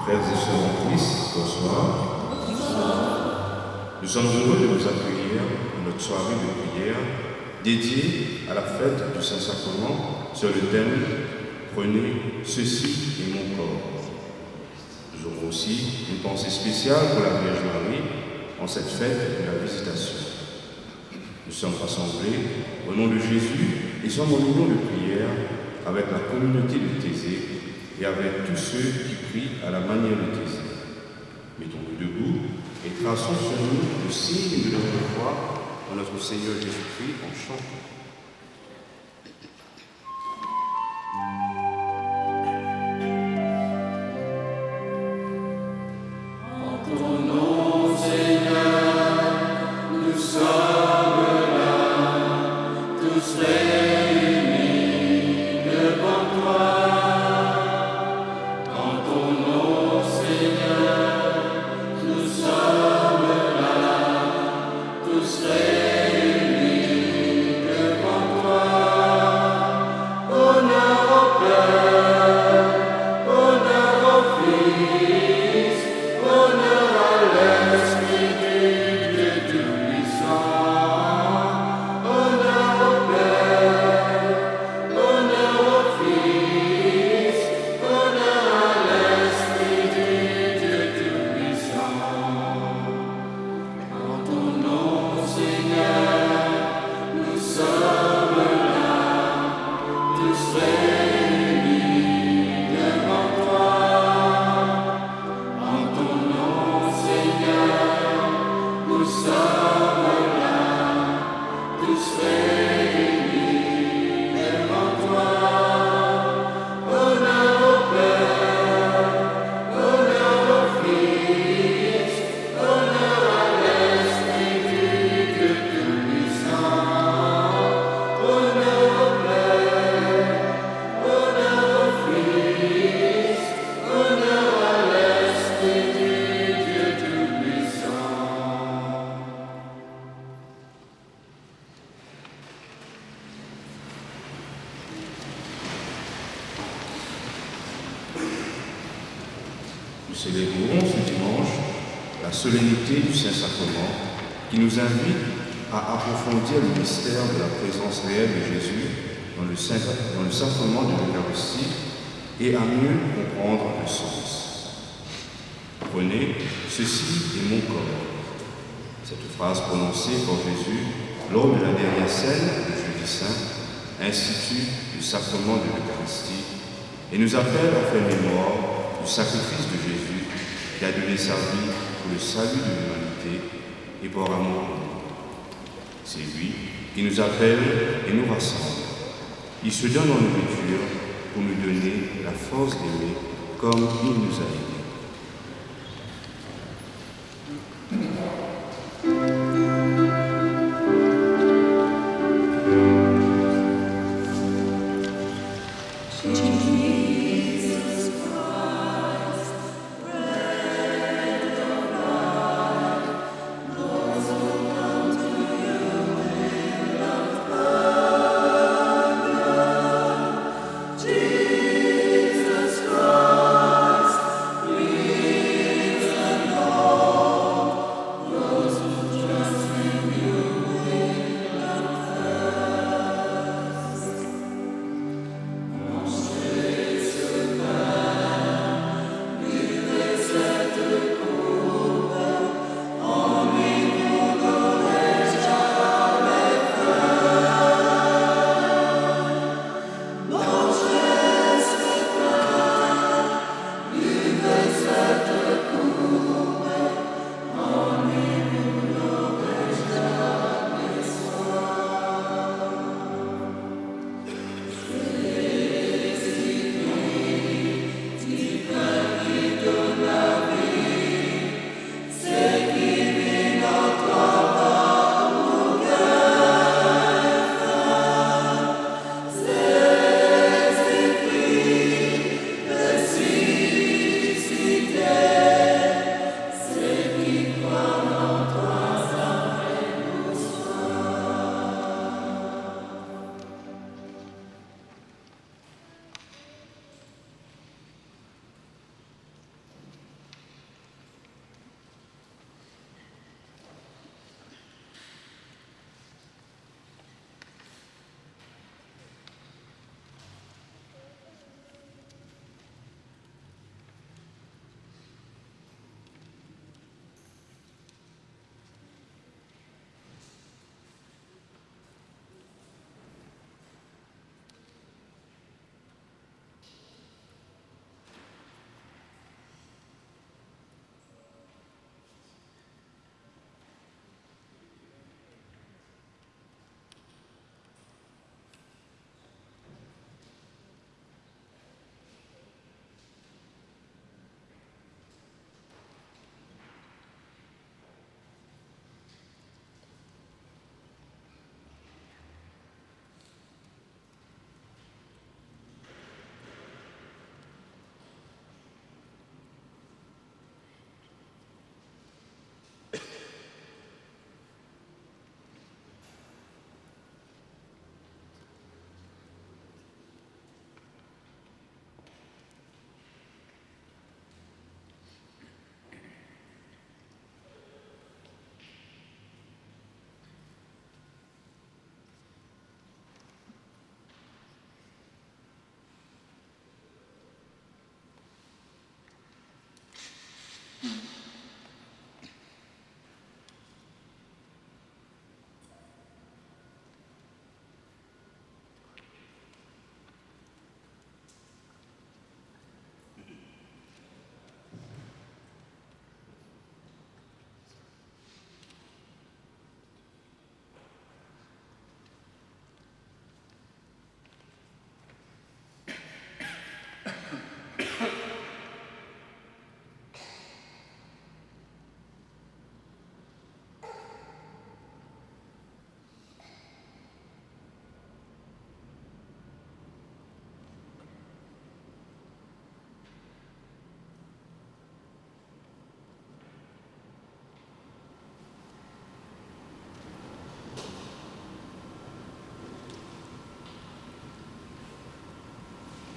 Frères et sœurs en Christ, bonsoir. Nous sommes heureux de vous accueillir pour notre soirée de prière dédiée à la fête du Saint-Sacrement sur le thème « Prenez ceci est mon corps ». Nous aurons aussi une pensée spéciale pour la Vierge Marie en cette fête de la Visitation. Nous sommes rassemblés au nom de Jésus et sommes en union de prière avec la communauté de Thésée et avec tous ceux qui prient à la manière de Thésée. Mettons-nous debout et traçons sur nous le signe de notre foi en notre Seigneur Jésus-Christ en chantant. Nous célébrons ce dimanche la solennité du Saint-Sacrement qui nous invite à approfondir le mystère de la présence réelle de Jésus dans le sacrement de l'Eucharistie et à mieux comprendre le sens. Prenez, ceci est mon corps. Cette phrase prononcée par Jésus lors de la dernière scène de Jeudi Saint institue le sacrement de l'Eucharistie et nous appelle à faire mémoire du sacrifice de Jésus qui a donné sa vie pour le salut de l'humanité et par amour pour nous. C'est lui qui nous appelle et nous rassemble. Il se donne en nourriture pour nous donner la force d'aimer comme il nous a aimés. Jesus Christ,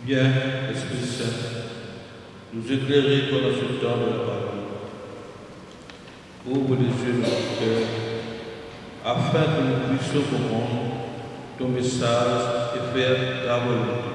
Viens, Esprit Saint, nous éclairer pendant ce temps de la parole. Ouvre les yeux de notre cœur, afin que nous puissions comprendre ton message et faire ta volonté.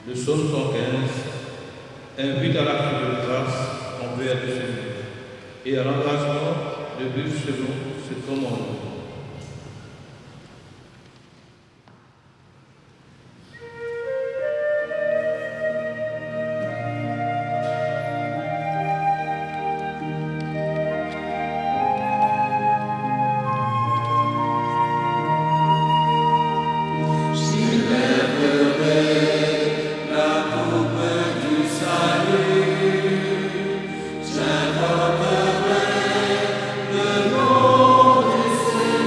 Le psaume 115 invite à l'acte de grâce envers le Seigneur et à l'engagement de vivre selon ses commandements. J'invoquerai le nom du Seigneur.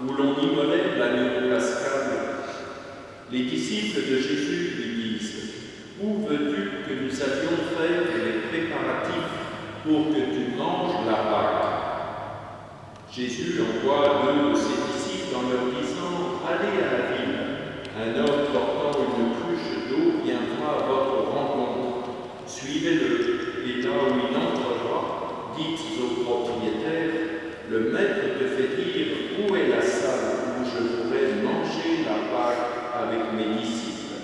où l'on immolait l'agneau pascal. Les disciples de Jésus lui disent : « Où veux-tu que nous allions faire les préparatifs pour que tu manges la Pâque ?» Jésus envoie deux de ses disciples en leur disant : « Allez à la ville. Un homme portant une cruche d'eau viendra à votre rencontre. Suivez-le, et là où il entrera, dites au propriétaire : le maître te fait dire où est la salle où je pourrais manger la Pâque avec mes disciples.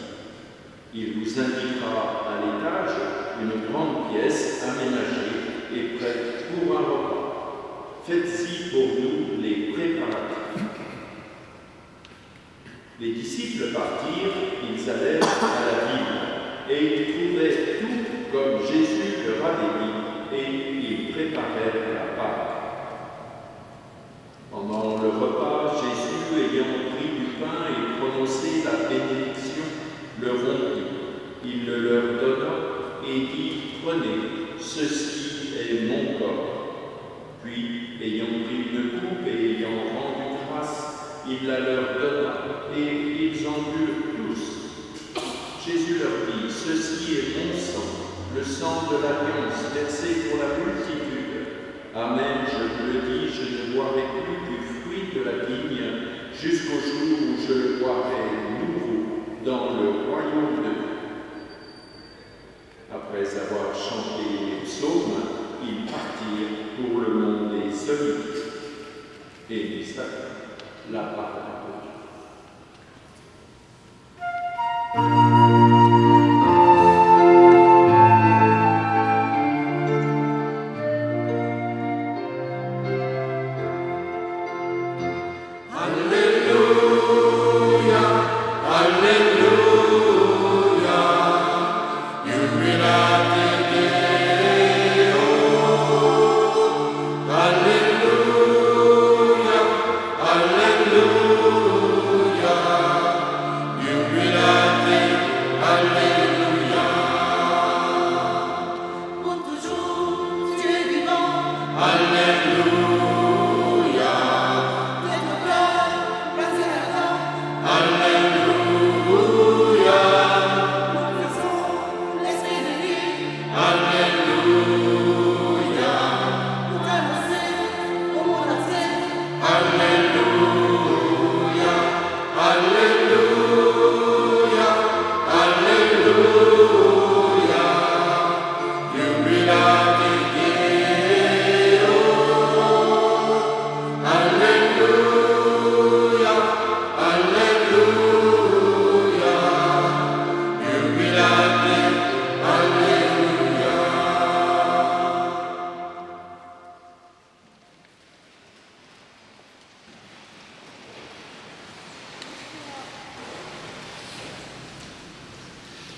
Il vous indiquera à l'étage une grande pièce aménagée et prête pour un repas. Faites-y pour nous les préparatifs. » Les disciples partirent, ils allèrent à la ville, et ils trouvaient tout comme Jésus leur avait dit, et ils préparèrent la Pâque. Pendant le repas, Jésus, ayant pris du pain et prononcé la bénédiction, le rompit. Il le leur donna et dit : « Prenez, ceci est mon corps. » Puis, ayant pris une coupe et ayant rendu grâce, il la leur donna, et ils en burent tous. Jésus leur dit : « Ceci est mon sang, le sang de l'alliance versé pour la multitude. Amen, je vous le dis, je ne boirai plus du fruit de la vigne jusqu'au jour où je le boirai nouveau dans le royaume de Dieu. » Après avoir chanté les psaumes, ils partirent pour le mont des Oliviers. Et nous saluons la parole de Dieu.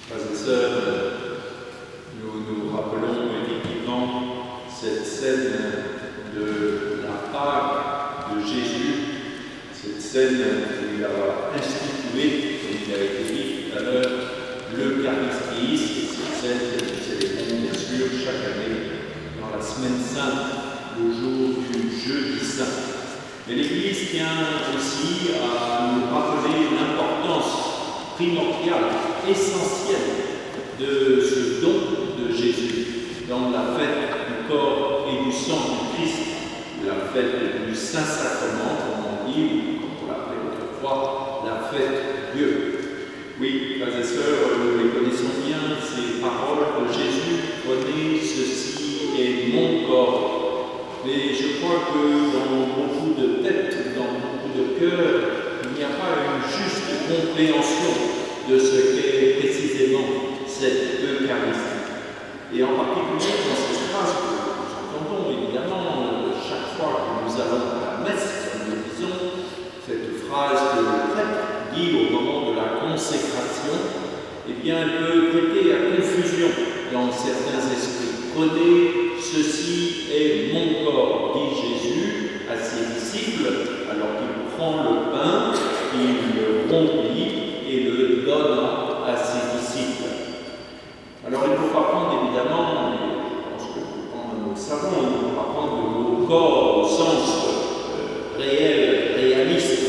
Frères et sœurs, nous nous rappelons effectivement cette scène de la Pâque de Jésus, cette scène où il a institué, comme il a été dit tout à l'heure, l'Eucharistie, cette scène que nous célébrons bien sûr chaque année dans la Semaine Sainte, le jour du Jeudi Saint. Mais l'Église tient aussi à nous rappeler l'importance primordiale, essentielle de ce don de Jésus dans la fête du corps et du sang du Christ, la fête du Saint-Sacrement, comme on dit, ou comme on l'appelait autrefois, la fête de Dieu. Oui, frères et sœurs, nous les connaissons bien, ces paroles de Jésus : prenez, ceci est mon corps. Mais je crois que dans beaucoup de têtes, dans beaucoup de cœurs, il n'y a pas une juste compréhension de ce qu'est précisément cette Eucharistie. Et en particulier dans cette phrase que nous entendons évidemment chaque fois que nous allons à la messe, comme nous disons, cette phrase que le prêtre dit au moment de la consécration, eh bien elle peut prêter à confusion dans certains esprits. Prenez, ceci est mon corps, dit Jésus à ses disciples, alors qu'il prend le pain, il le rompit et le donne à ses disciples. Alors il ne faut pas prendre évidemment, je pense que nous le savons, il ne faut pas prendre le mot corps au sens réel, réaliste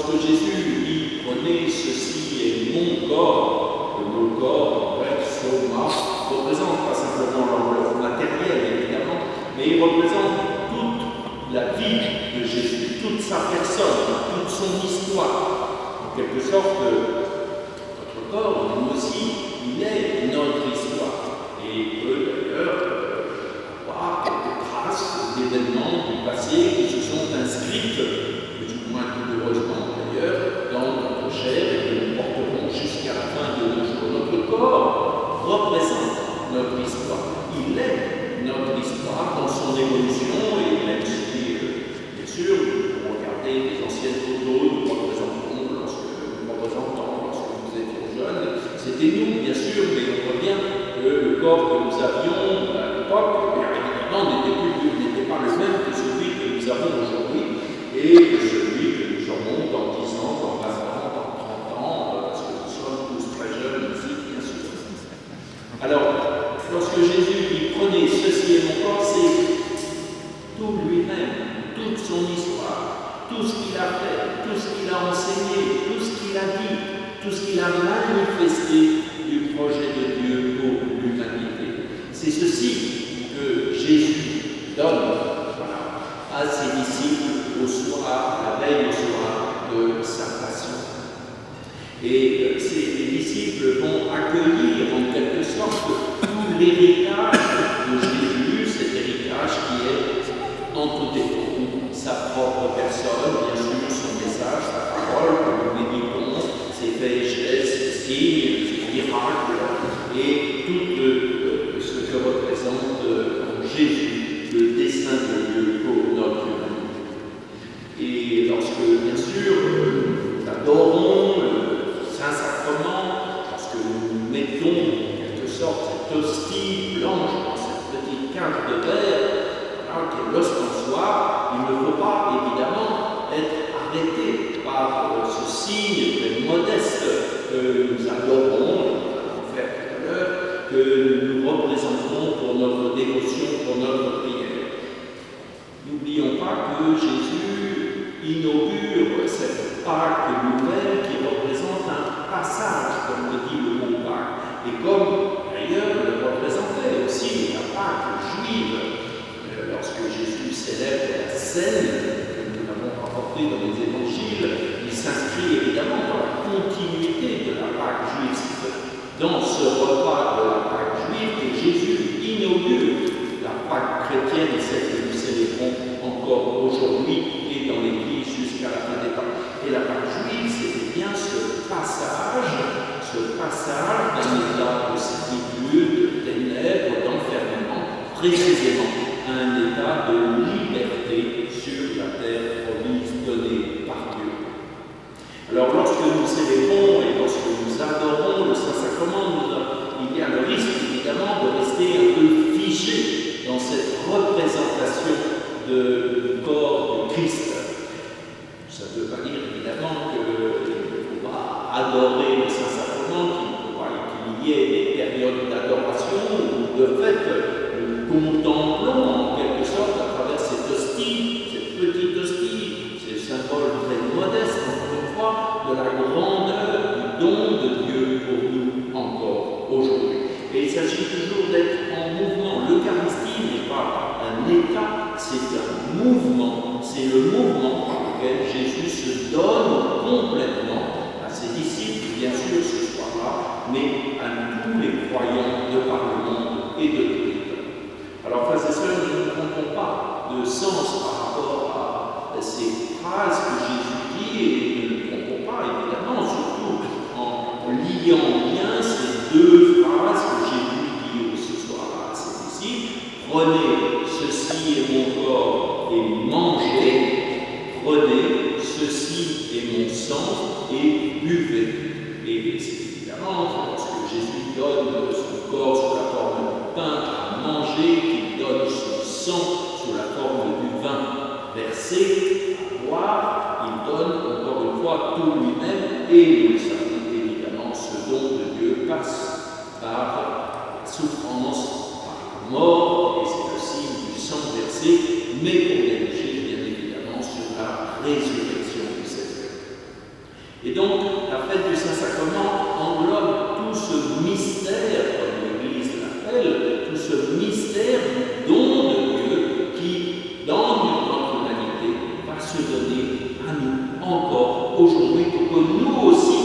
lorsque Jésus dit « Prenez, ceci est mon corps », le mot « corps » en grec, soma, représente pas simplement l'enveloppe matérielle, évidemment, mais il représente toute la vie de Jésus, toute sa personne, toute son histoire. En quelque sorte, notre corps, nous aussi, il est notre histoire. Et peut d'ailleurs avoir quelques traces d'événements du passé qui se sont inscrites, plus ou moins douloureusement d'ailleurs, dans notre chair et que nous porterons jusqu'à la fin de nos jours. Notre corps représente notre histoire. Il est notre histoire dans son évolution et même si, bien sûr, vous regardez les anciennes photos, nous représentons lorsque nous étions jeunes, c'était nous, bien sûr, mais on voit bien que le corps que nous avions à l'époque, évidemment, n'était pas le même que celui que nous avons aujourd'hui et que celui que nous aurons dans 10 ans, dans 20 ans, dans 30 ans, parce que nous sommes tous très jeunes ici, bien sûr. Alors, lorsque Jésus dit « Prenez, ceci est mon corps », c'est tout lui-même, toute son histoire, tout ce qu'il a fait, tout ce qu'il a enseigné, tout ce qu'il a dit, tout ce qu'il a manifesté du projet de Dieu pour l'humanité. C'est ceci que Jésus donne à ses disciples au soir, la veille au soir de sa passion. Et les disciples vont accueillir en quelque sorte tout l'héritage de Jésus, cet héritage qui est en tout état, sa propre personne, bien sûr son message, sa parole, que nous méditons, ses faits et gestes, ses signes, ses miracles, et tout ce que représente Jésus, le dessein de Dieu pour notre humanité. Et lorsque, bien sûr, nous adorons le Saint-Sacrement, lorsque nous mettons en quelque sorte cette hostie blanche dans cette petite carte de verre, qui est l'ostensoir, il ne faut pas évidemment être arrêté par ce signe très modeste que nous adorons, nous allons faire tout à l'heure, que nous représentons pour notre dévotion, pour notre prière. N'oublions pas que Jésus inaugure cette Pâque nouvelle qui représente un passage, comme le dit le mot Pâque, et comme d'ailleurs le représentait aussi la Pâque juive. Lorsque Jésus célèbre la scène que nous avons rapportée dans les évangiles, il s'inscrit évidemment dans la continuité de la Pâque juive. C'est dans ce repas de la Pâque juive que Jésus inaugure la Pâque chrétienne, celle que nous célébrons encore aujourd'hui et dans l'Église jusqu'à la fin des temps. Et la Pâque juive, c'était bien ce passage d'un état de servitude, de ténèbres, d'enfermement, précisément un état de liberté sur la terre promise, donnée par Dieu. Alors lorsque nous célébrons et lorsque nous adorons le Saint-Sacrement, il y a le risque évidemment de rester un peu figé dans cette représentation du corps de Christ. Ça ne veut pas dire évidemment qu'il ne faut pas adorer le Saint-Sacrement, qu'il y ait des périodes d'adoration où de fait nous contemplons en quelque sorte à travers cette hostie, cette petite hostie, c'est le symbole très modeste, encore une fois, de la grandeur du don de Dieu pour nous encore aujourd'hui. Et il s'agit toujours d'être en mouvement. L'Eucharistie n'est pas un état, c'est un mouvement. C'est le mouvement par lequel Jésus se donne complètement à ses disciples, bien sûr ce soir-là, mais à tous les croyants de par le monde et de tous les temps. Alors, frères et sœurs, nous ne trompons pas de sens par rapport à ces phrases que Jésus dit, et nous ne trompons pas, évidemment, surtout en liant bien ces deux phrases que Jésus dit ce soir-là à ses disciples. Prenez, ceci est mon corps, et mangez. Prenez, ceci est mon sang, et buvez. Et c'est évidemment, lorsque Jésus donne son corps sous la forme du pain à manger, qu'il donne son sang sous la forme du vin versé à boire, il donne encore une fois tout lui-même, et nous le savons évidemment, ce don de Dieu passe par la souffrance, par la mort, et c'est le signe du sang versé, mais pour déboucher bien évidemment sur la résurrection du Seigneur. Et donc, la fête du Saint-Sacrement englobe tout ce mystère, comme l'Église l'appelle, tout ce mystère du don de Dieu qui, dans notre humanité, va se donner à nous encore aujourd'hui pour que nous aussi,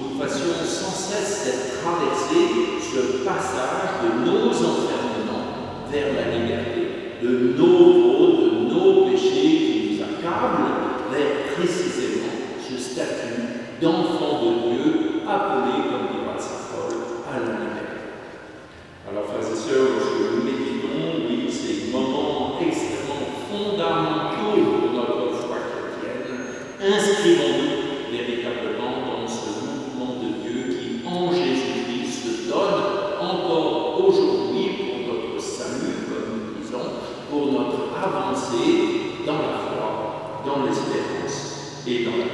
nous fassions sans cesse cette traversée, ce passage de nos enfermements vers la liberté, de nos fautes, de nos péchés qui nous accablent, vers précisément ce statut d'enfant de Dieu appelé, comme dira saint Paul, à la liberté. Alors, frères et sœurs, lorsque nous méditons, oui, ces moments extrêmement fondamentaux de notre foi chrétienne, inscrivons-nous véritablement dans ce mouvement de Dieu qui, en Jésus-Christ, se donne encore aujourd'hui pour notre salut, comme nous disons, pour notre avancée dans la foi, dans l'espérance et dans la vie.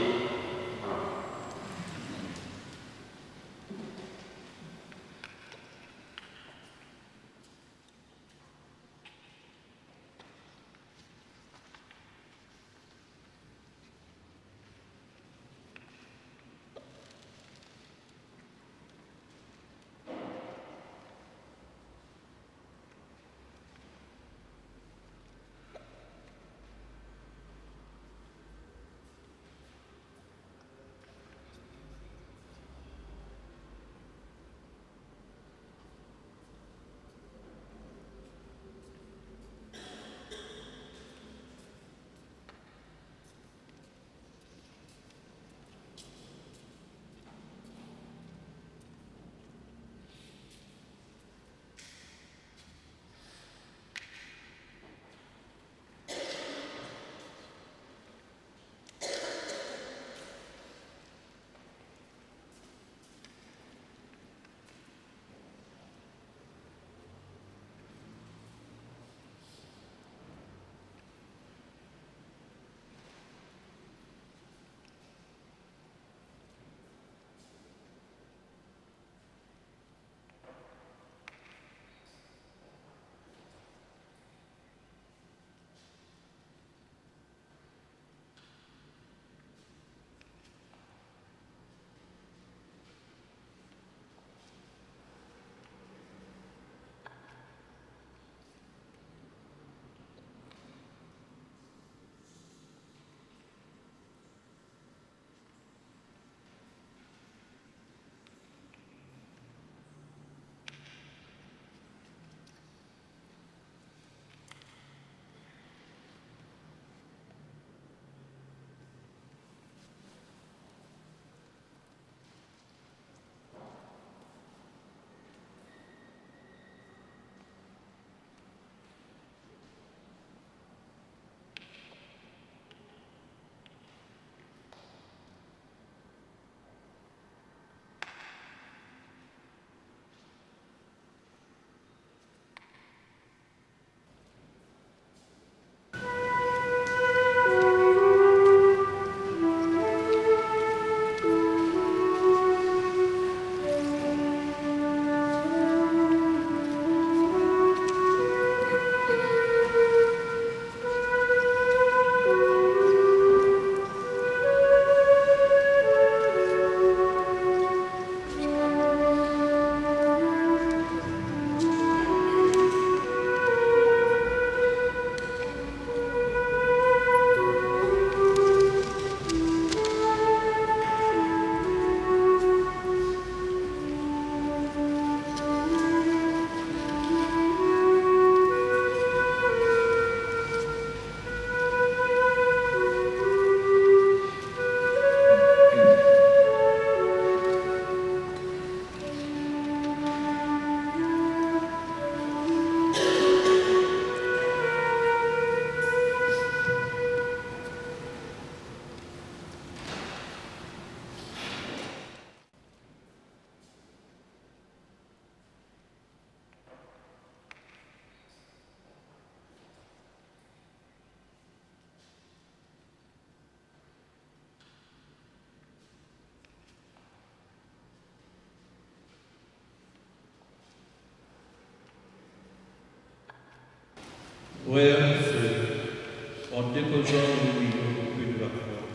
Frères et sœurs, en déposant nos vies au pied de la croix,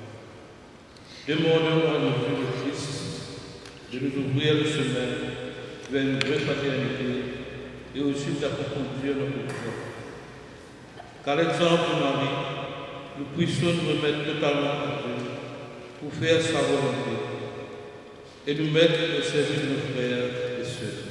Demandons à Jésus le Christ de nous ouvrir le chemin vers une vraie fraternité et aussi d'approfondir notre foi. Qu'à l'exemple de Marie, nous puissions nous remettre totalement à Dieu pour faire sa volonté et nous mettre au service de nos frères et sœurs.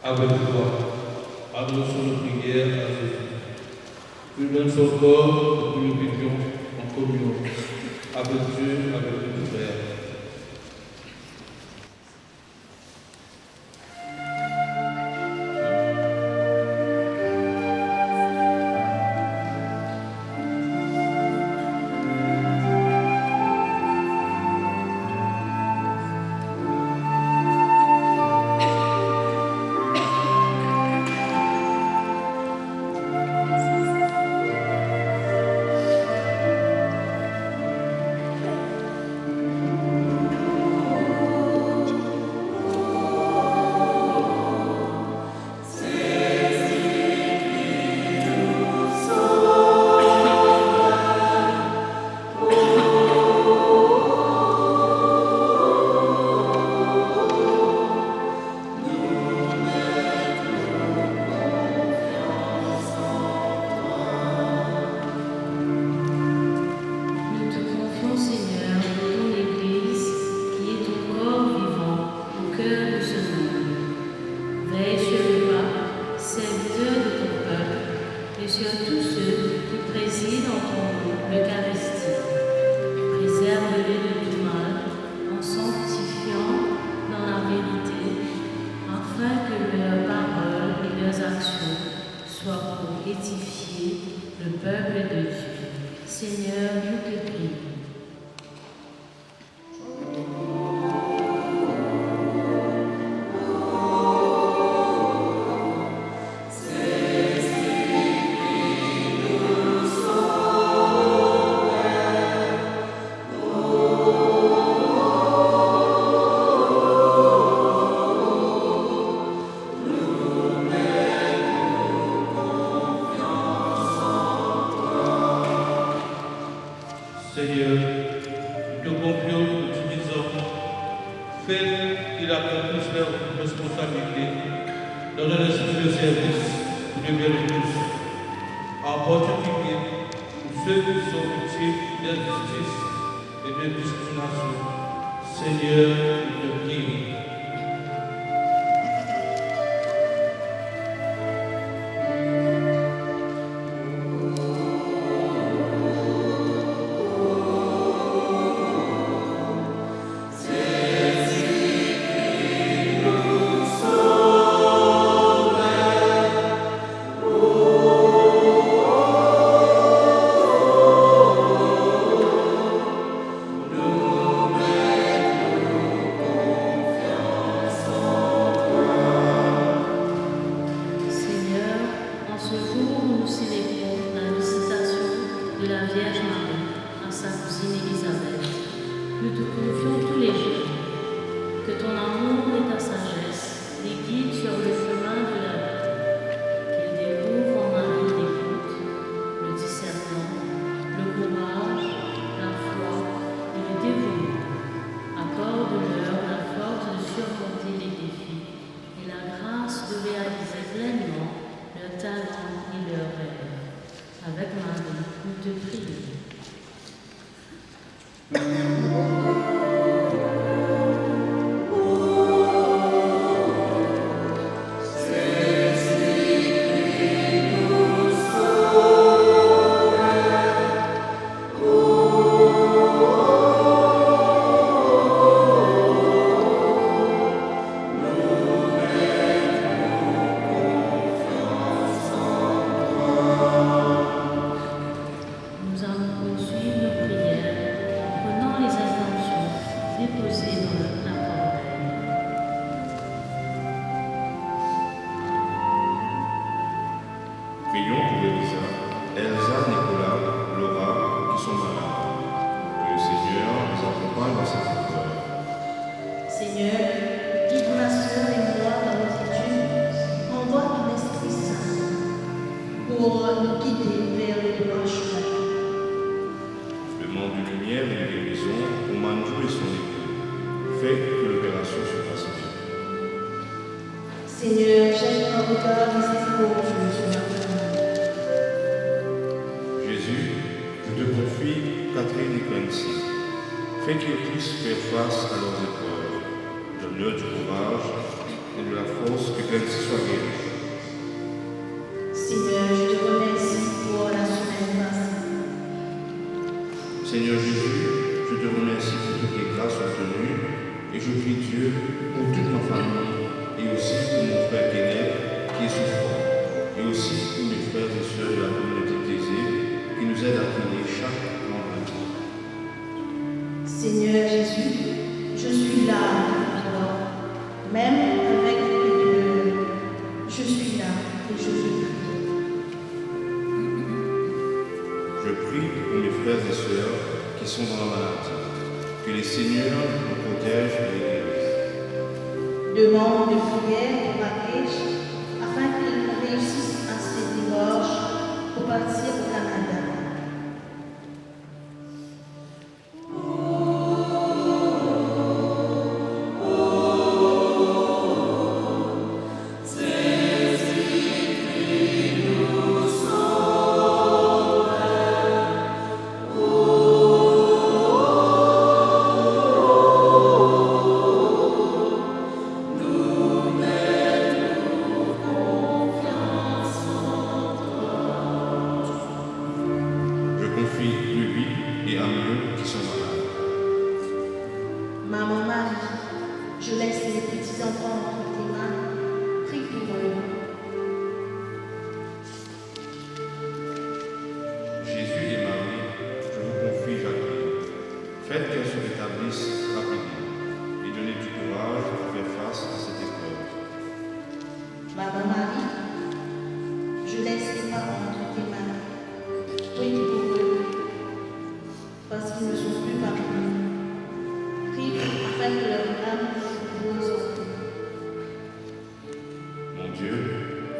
Avec toi, adressons nos prières à Jésus. Il donne son corps pour que nous vivions en communion avec Dieu, avec nos frères. qu'ils accomplissent leurs responsabilités dans un esprit de service pour le bien de tous, en particulier pour ceux qui sont victimes d'injustice et de discrimination. Seigneur, je te prie.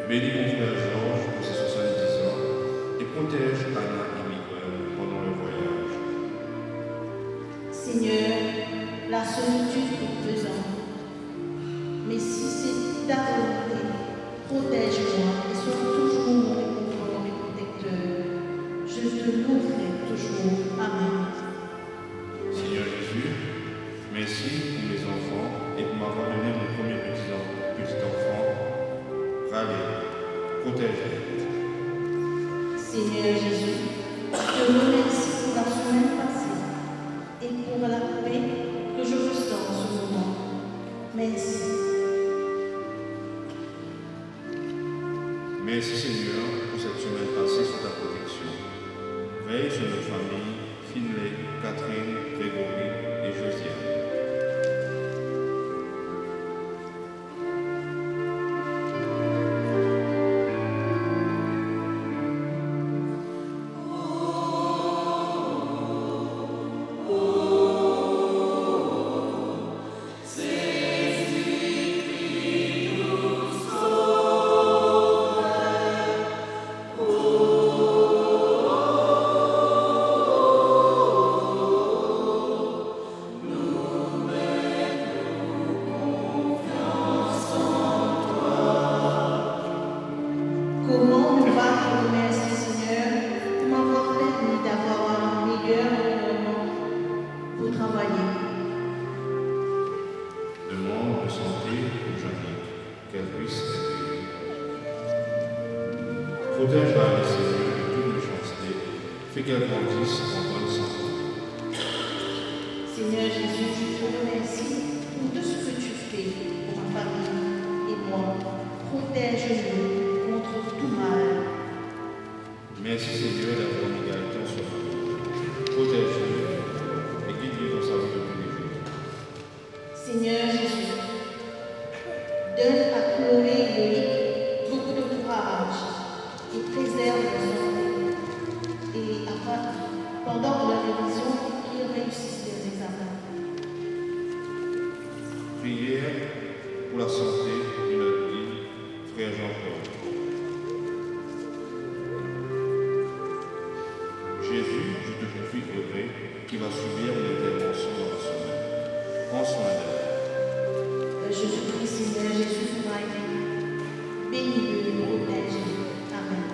Bénis mon frère Georges pour ses 70 ans et protège Anna et Miguel pendant le voyage. Seigneur, la solitude est pesante. pour mes enfants et pour m'avoir donné mon premier petit enfant. Rallye, protège-les. Seigneur Jésus, je te remercie pour la semaine passée et pour la paix que je ressens en ce moment. Merci. Merci Seigneur pour cette semaine passée sous ta protection. Veille sur notre famille, Finlay, Catherine, Grégory et Josiane. Comment ne pas te remercier, Seigneur, pour m'avoir permis d'avoir un meilleur environnement pour travailler. Demande de santé pour Jeannick, qu'elle puisse être guérie. Protège-la, Seigneur, de toute méchanceté. Fais qu'elle grandisse en bonne santé. Seigneur Jésus, je te remercie pour tout ce que tu fais pour ma famille et moi. Protège-nous contre tout mal. Merci Seigneur d'avoir mis Gaëtan sur la route. Protège-le et guide-le dans sa vie de tous les jours. Seigneur Jésus, donne à Chloé et Loïc beaucoup de courage et préserve leur santé. Et pendant leur révision, qu'ils réussissent leurs examens. Prière pour la santé de notre vie, frère Jean-Paul. Jésus, je te confie Audrey, qui va subir une intervention dans la semaine. Prends soin d'elle. Je te prie, Seigneur Jésus, pour m'aider. Bénis-le et protège-le. Amen.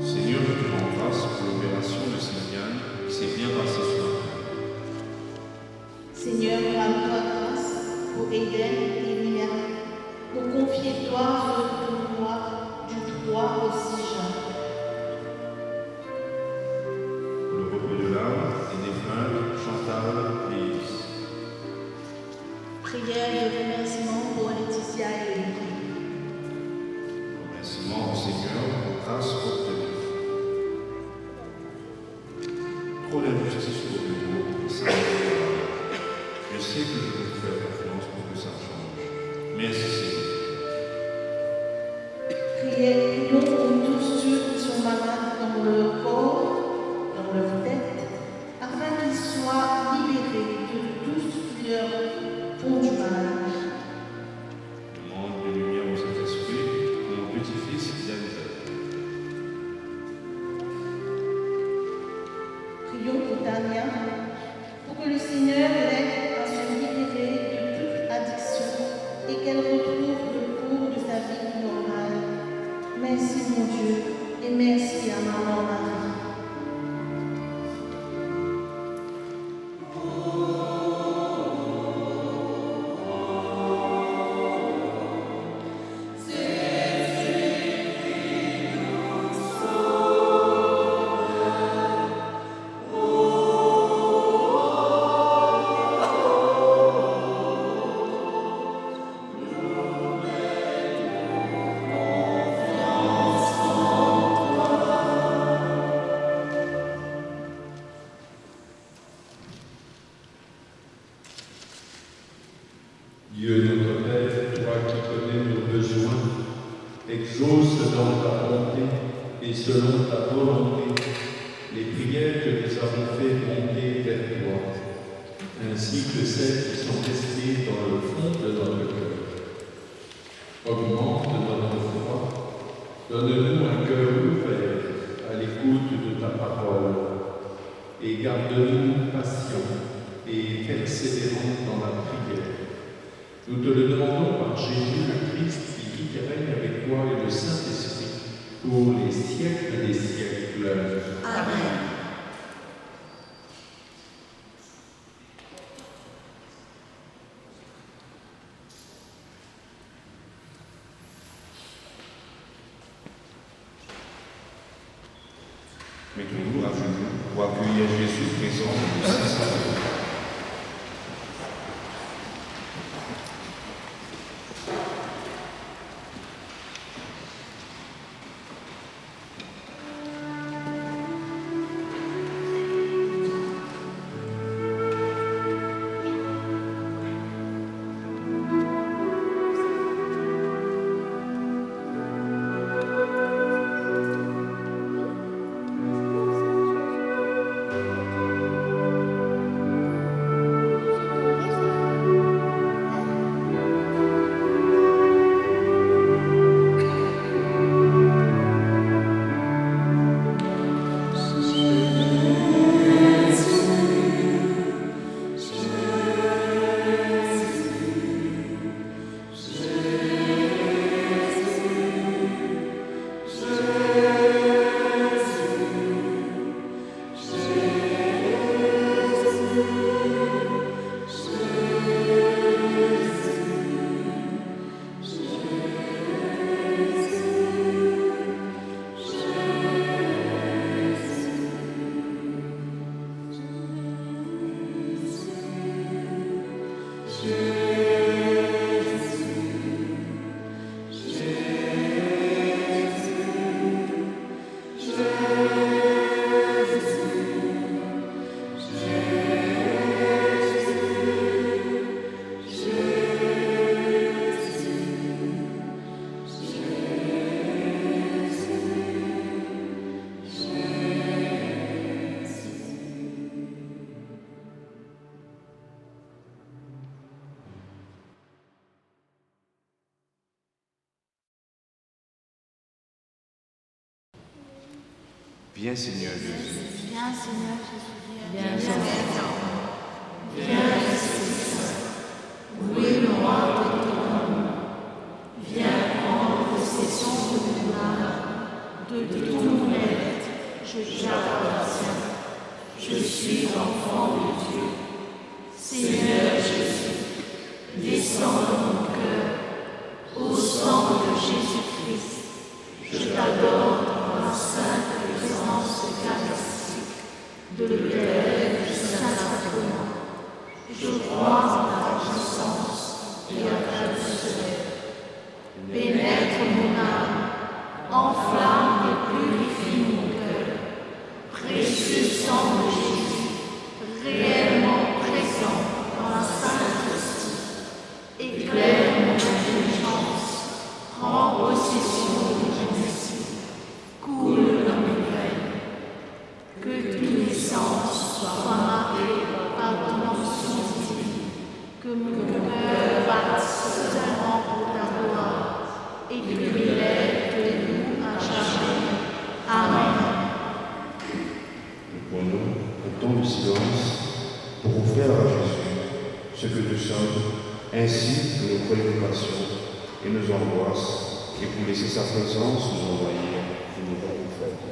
Seigneur, je te rends grâce pour l'opération de Sylviane qui s'est bien passée ce matin. Seigneur, rends-toi grâce pour Eden et Mia, pour confier toi sur le pouvoir du droit aussi jeune. Pour le repos de l'âme et des frères Chantal et Iris. Prière de remerciement pour Laetitia et Olivier. Remerciement au Seigneur pour grâce obtenue. Trop d'injustice au bureau, ça me. Je sais que je peux faire confiance pour que ça change. Merci Seigneur. Prions pour tous ceux qui sont malades dans leur corps, dans leur tête, afin qu'ils soient libérés de tout ce qui leur font du mal. Demande de lumière au Saint-Esprit pour mon petit-fils Yannick. Prions pour Tania, pour que le Seigneur l'aide à se libérer de toute addiction et qu'elle retrouve le cours de sa vie normale. Merci mon Dieu et merci à Maman Marie. Dieu notre Père, toi qui connais nos besoins, exauce dans ta bonté et selon ta volonté les prières que nous avons fait monter vers toi. ainsi que celles qui sont restées dans le fond de notre cœur. Augmente notre foi, donne-nous un cœur ouvert à l'écoute de ta parole et garde-nous patients et persévérants dans la prière. Nous te le demandons par Jésus le Christ qui vit et règne avec toi et le Saint-Esprit pour les siècles des siècles. Amen. Mettons-nous à genoux pour accueillir Jésus présent dans le Saint-Sacrement. Viens Seigneur Jésus. Viens Seigneur Jésus. Viens Seigneur. Viens Esprit Saint. Brûle-moi de ton amour. Viens prendre possession de mon âme, de tout mon être. Je t'appartiens. Je suis enfant de Dieu. Seigneur Jésus, descends dans mon cœur. Au sang de Jésus-Christ, je t'adore dans la sainte présence eucharistique de l'autel du Saint-Sacrement. Je crois en ta puissance et en ta douceur. Pénètre mon âme, enflamme et purifie mon cœur. Précieux sang de Jésus, réellement présent dans la Sainte Hostie, éclaire mon intelligence, prends possession de mon esprit, coule dans mes veines. Que tous mes sens soient marqués par ton onction divine, que mon cœur batte seulement pour ta gloire, et que mes lèvres te louent à jamais. Amen. Nous prenons un temps de silence pour offrir à Jésus ce que nous sommes, ainsi que nos préoccupations et nos angoisses, et pour laisser sa présence nous envoyer une nouvelle fête.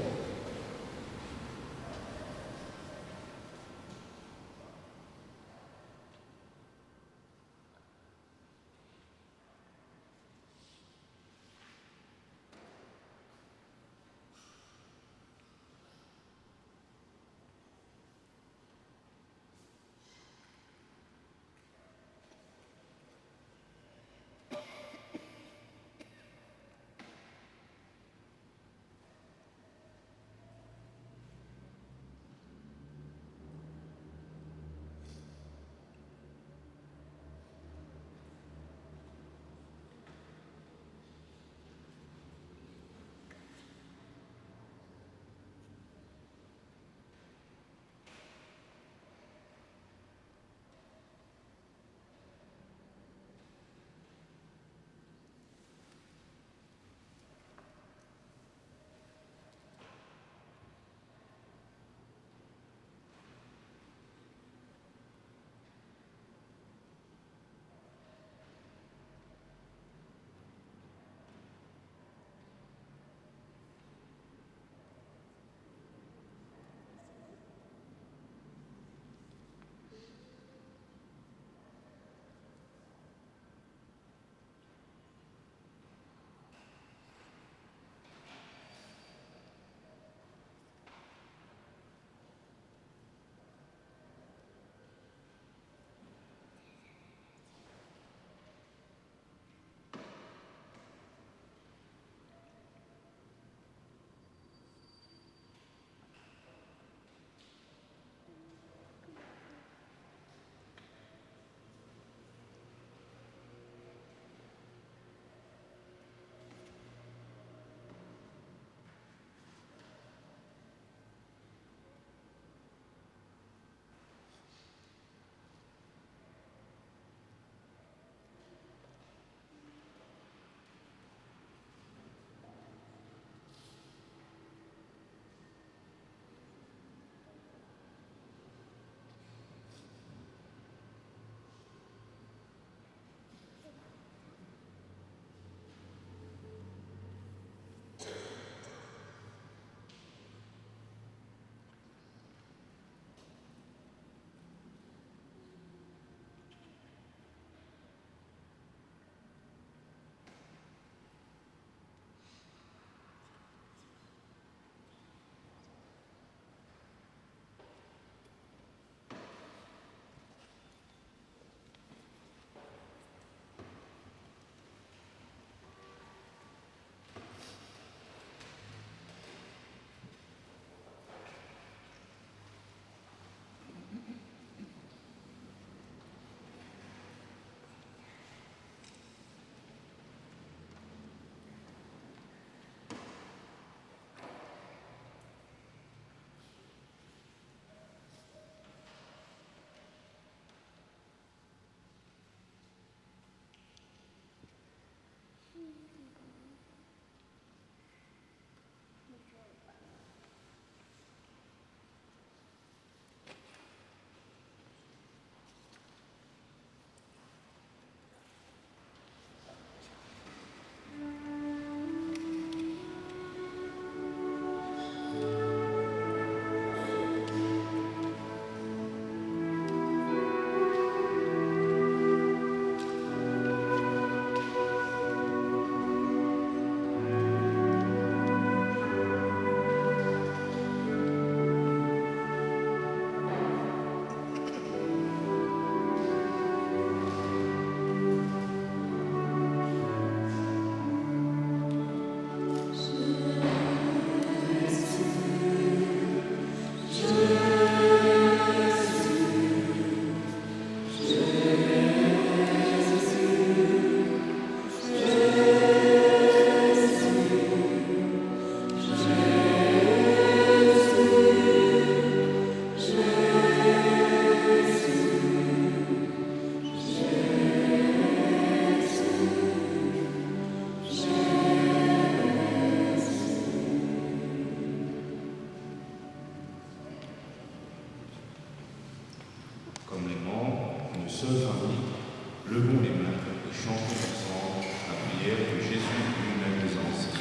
prière que Jésus lui-même nous a enseignée.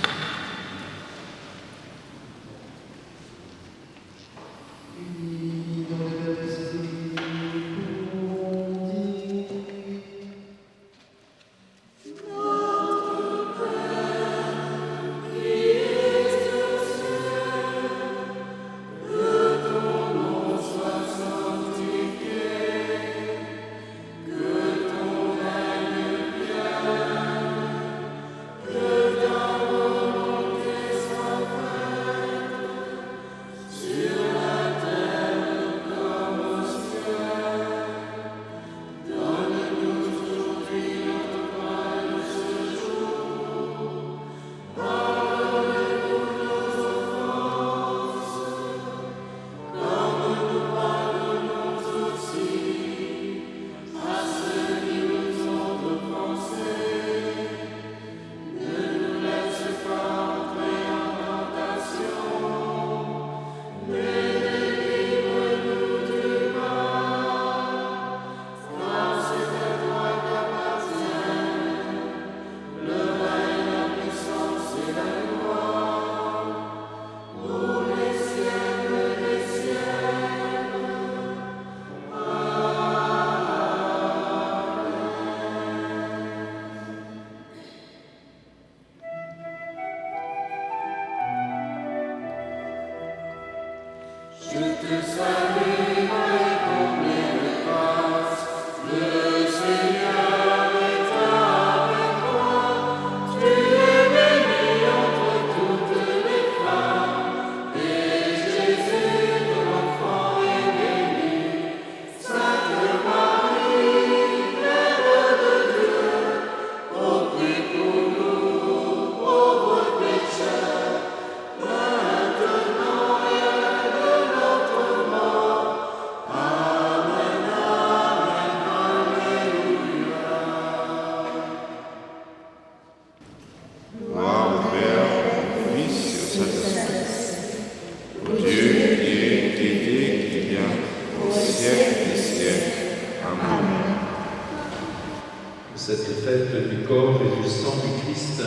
Cette fête du corps et du sang du Christ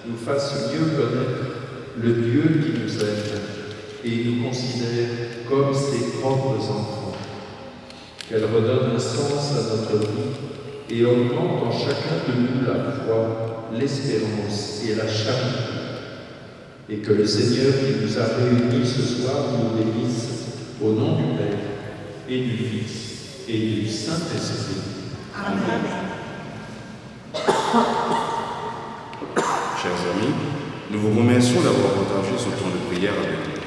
nous fasse mieux connaître le Dieu qui nous aime et nous considère comme ses propres enfants. Qu'elle redonne un sens à notre vie et augmente en chacun de nous la foi, l'espérance et la charité. Et que le Seigneur qui nous a réunis ce soir nous bénisse au nom du Père et du Fils et du Saint-Esprit. Amen. Chers amis, nous vous remercions d'avoir partagé ce temps de prière avec nous.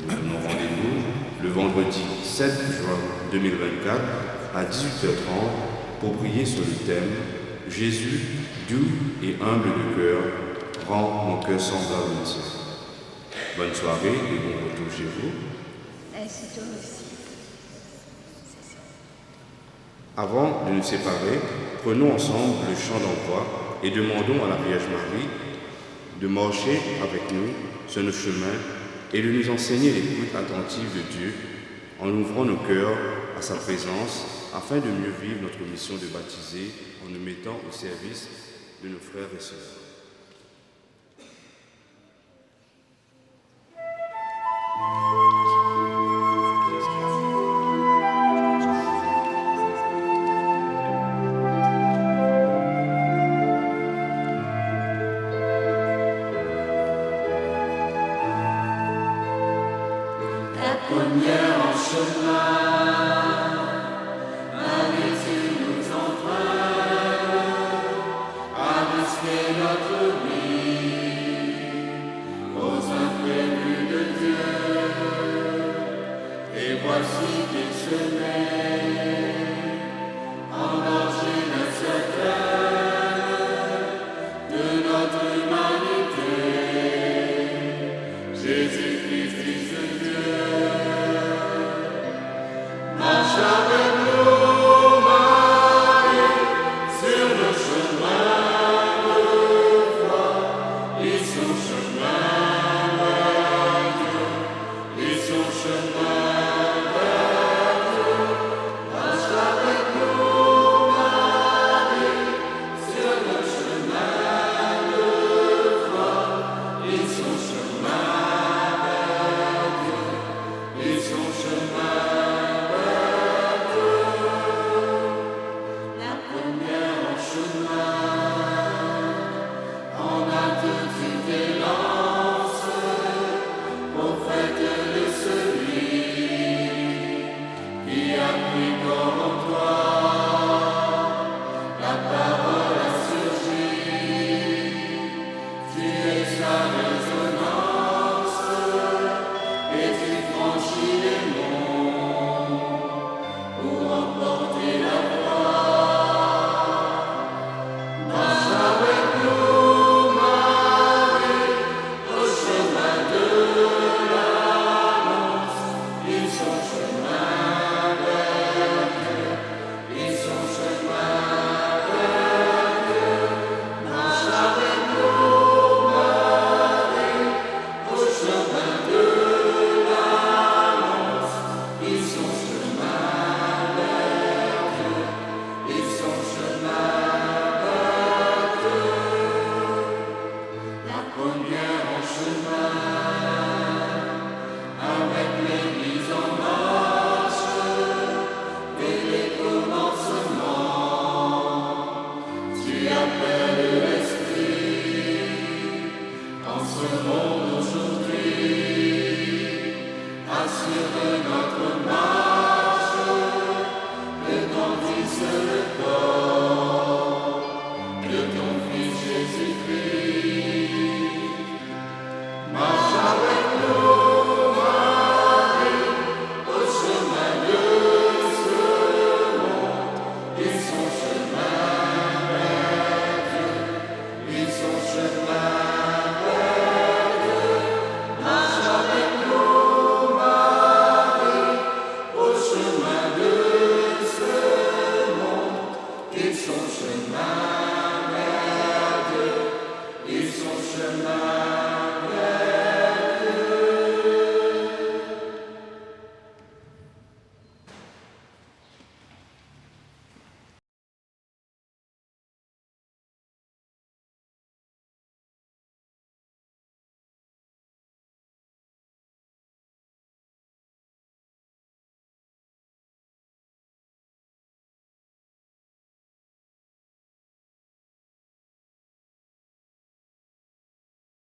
Nous donnons rendez-vous le vendredi 7 juin 2024 à 18h30 pour prier sur le thème « Jésus, doux et humble de cœur, rend mon cœur semblable au tien ». Bonne soirée et bon retour chez vous. Ainsi toi aussi. Avant de nous séparer, prenons ensemble le chant d'envoi et demandons à la Vierge Marie de marcher avec nous sur nos chemins et de nous enseigner l'écoute attentive de Dieu en ouvrant nos cœurs à sa présence afin de mieux vivre notre mission de baptiser en nous mettant au service de nos frères et sœurs. La première en chemin.